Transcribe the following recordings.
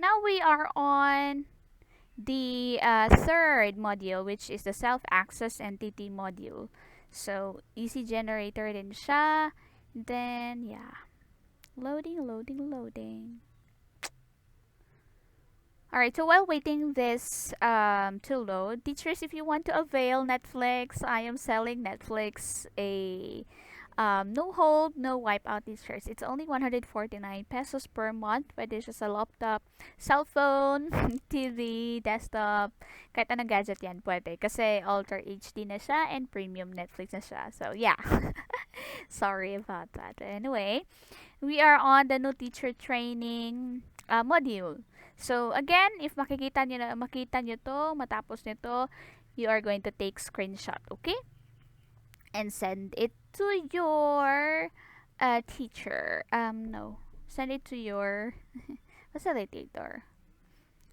Now we are on the third module, which is the self-access entity module. So, easy generator din siya. Then, yeah. Loading, loading, loading. Alright, so while waiting this to load, teachers, if you want to avail Netflix, I am selling Netflix a no hold, no wipeout t-shirts. It's only 149 pesos per month. Pwede siya sa laptop, cellphone, TV, desktop, kahit anong gadget yan pwede. Kasi Ultra HD na siya and premium Netflix na siya. So, yeah. Sorry about that. Anyway, we are on the new teacher training module. So, again, if makita nyo to, matapos nito, you are going to take screenshot, okay? And send it to your teacher. No. Send it to your facilitator,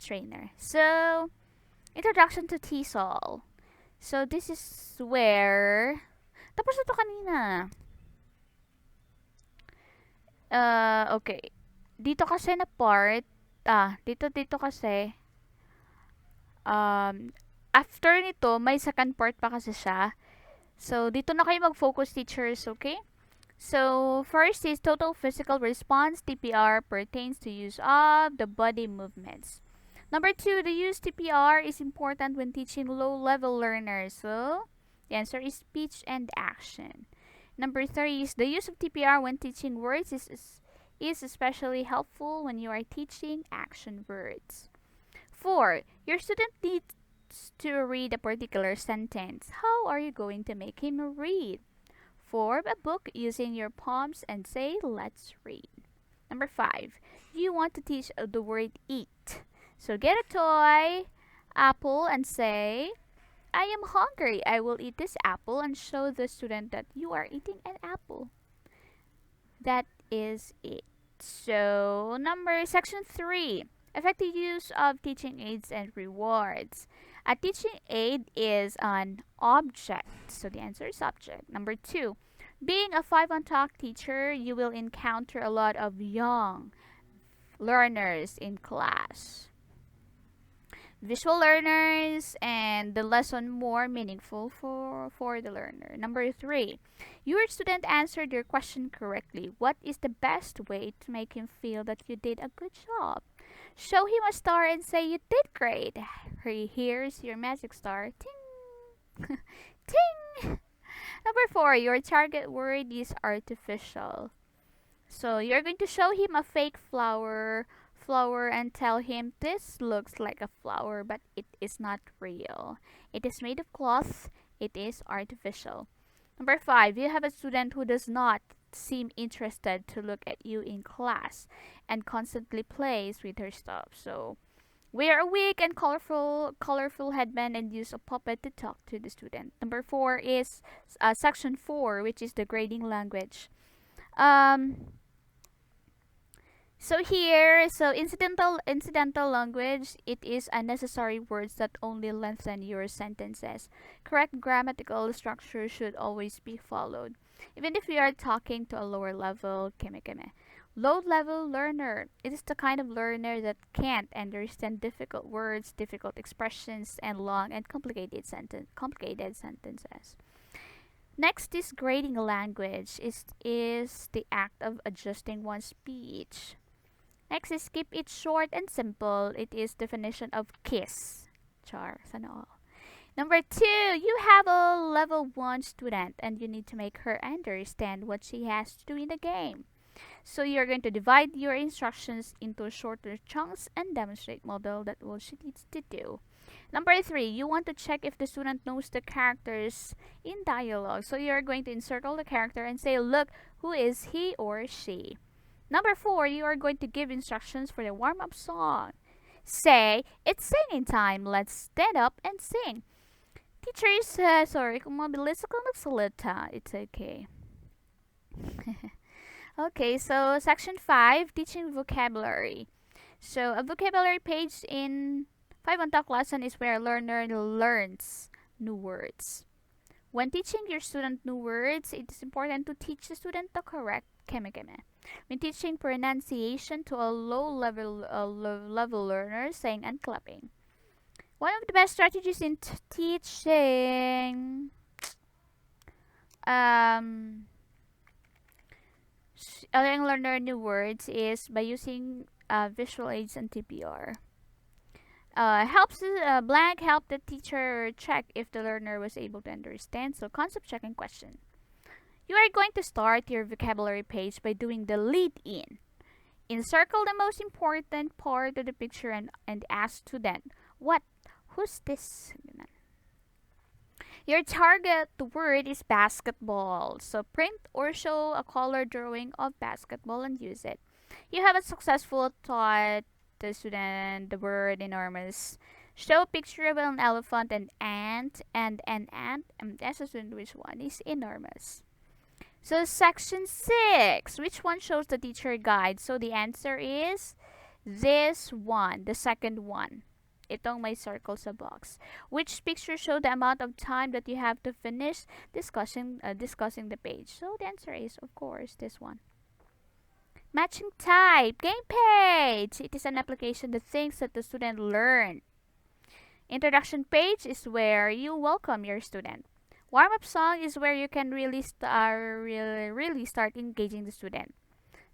trainer. So, introduction to TESOL. So, this is where... Tapos na to kanina. Okay. Dito kasi na part, dito kasi, after nito, may second part pa kasi siya. So, dito na kayo mag-focus, teachers, okay? So, first is total physical response. TPR pertains to use of the body movements. Number 2, the use TPR is important when teaching low-level learners. So, the answer is speech and action. Number 3 is the use of TPR when teaching words is especially helpful when you are teaching action words. 4, your student needs to read a particular sentence. How are you going to make him read? Form a book using your palms and say, let's read. Number 5, you want to teach the word eat. So get a toy, apple, and say, I am hungry. I will eat this apple and show the student that you are eating an apple. That is it. So, section 3, effective use of teaching aids and rewards. A teaching aid is an object. So the answer is object. Number 2, being a 5-on-talk teacher, you will encounter a lot of young learners in class. Visual learners and the lesson more meaningful for the learner. Number 3, your student answered your question correctly. What is the best way to make him feel that you did a good job? Show him a star and say you did great. Here's your magic star. Ting! Ting! Number 4, your target word is artificial. So you're going to show him a fake flower and tell him this looks like a flower but it is not real. It is made of cloth. It is artificial. Number 5, you have a student who does not seem interested to look at you in class and constantly plays with her stuff. So wear a wig and colorful headband and use a puppet to talk to the student. Number 4 is section 4, which is the grading language. So here, incidental language, it is unnecessary words that only lengthen your sentences. Correct grammatical structure should always be followed. Even if you are talking to a lower level, low level learner, it is the kind of learner that can't understand difficult words, difficult expressions, and long and complicated sentences. Next is grading language. Is the act of adjusting one's speech. Next is keep it short and simple. It is definition of kiss. Char, sana all. Number 2, you have a level 1 student and you need to make her understand what she has to do in the game. So you're going to divide your instructions into shorter chunks and demonstrate model that what she needs to do. Number 3, you want to check if the student knows the characters in dialogue. So you're going to encircle the character and say, look, who is he or she? Number 4, you are going to give instructions for the warm-up song. Say, it's singing time. Let's stand up and sing. Teachers, sorry, kung mabilis ako magsalita, it's okay. Okay, so section 5, teaching vocabulary. So a vocabulary page in 5-on-Talk lesson is where a learner learns new words. When teaching your student new words, it is important to teach the student the correct keme-keme. When teaching pronunciation to a low level learner, saying and clapping. One of the best strategies in teaching um, a young learner new words is by using visual aids and TPR. Blank help the teacher check if the learner was able to understand. So concept checking question. You are going to start your vocabulary page by doing the lead in. Encircle the most important part of the picture and ask student, what? Who's this? Your target word is basketball. So print or show a color drawing of basketball and use it. You have a successful taught the student the word enormous. Show a picture of an elephant and an ant and ask the student which one is enormous. So section 6, which one shows the teacher guide? So the answer is this one, the second one. Itong may circle sa box. Which picture show the amount of time that you have to finish discussing the page? So the answer is, of course, this one. Matching type, game page. It is an application that thinks that the student learned. Introduction page is where you welcome your student. Warm-up song is where you can really start engaging the student.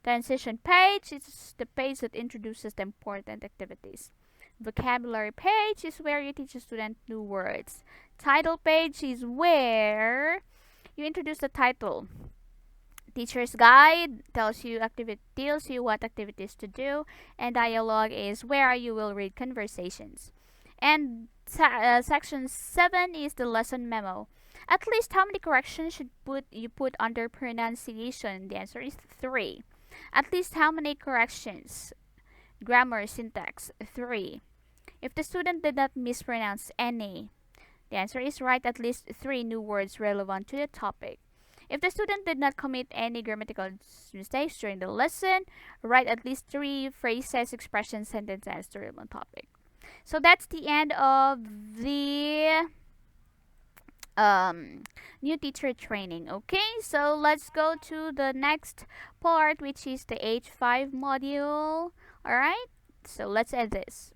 Transition page is the page that introduces the important activities. Vocabulary page is where you teach a student new words. Title page is where you introduce the title. Teacher's guide tells you what activities to do, and dialogue is where you will read conversations. And section 7 is the lesson memo. At least how many corrections should you put under pronunciation? The answer is 3. At least how many corrections? Grammar, syntax, 3. If the student did not mispronounce any, the answer is write at least 3 new words relevant to the topic. If the student did not commit any grammatical mistakes during the lesson, write at least 3 phrases, expressions, sentences to relevant topic. So that's the end of the new teacher training. Okay, so let's go to the next part, which is the H5 module. Alright, so let's end this.